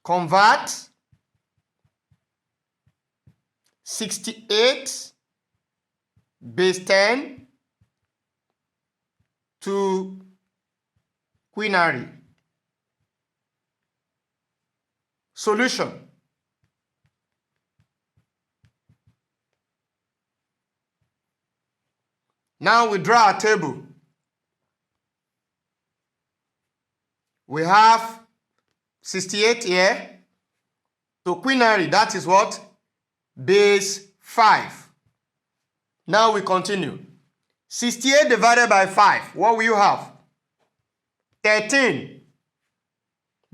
Convert 68 base 10 to quinary. Solution. Now we draw a table. We have 68 here to quinary, that is what? Base 5. Now we continue. 68 divided by 5, what will you have? 13.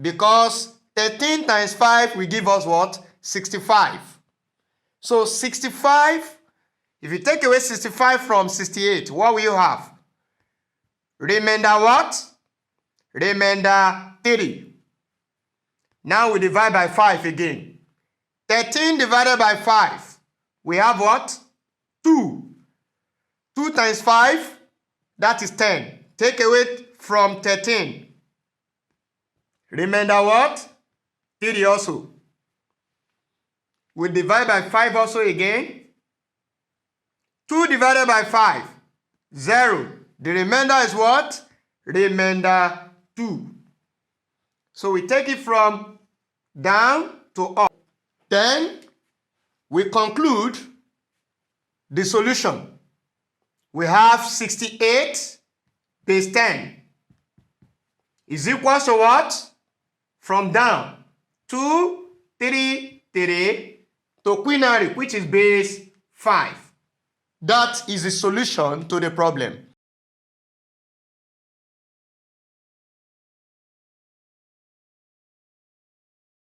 Because 13 times 5 will give us what? 65. So 65, if you take away 65 from 68, what will you have? Remainder what? Remainder 3. Now we divide by 5 again. 13 divided by 5, we have what? 2. 2 times 5, that is 10. Take away from 13. Remainder what? 3 also. We divide by 5 also again. 2 divided by 5, 0. The remainder is what? Remainder 2. So we take it from down to up. Then we conclude the solution. We have 68 base 10 is equal to what? From down, 2, 3, 3 to quinary, which is base 5. That is the solution to the problem.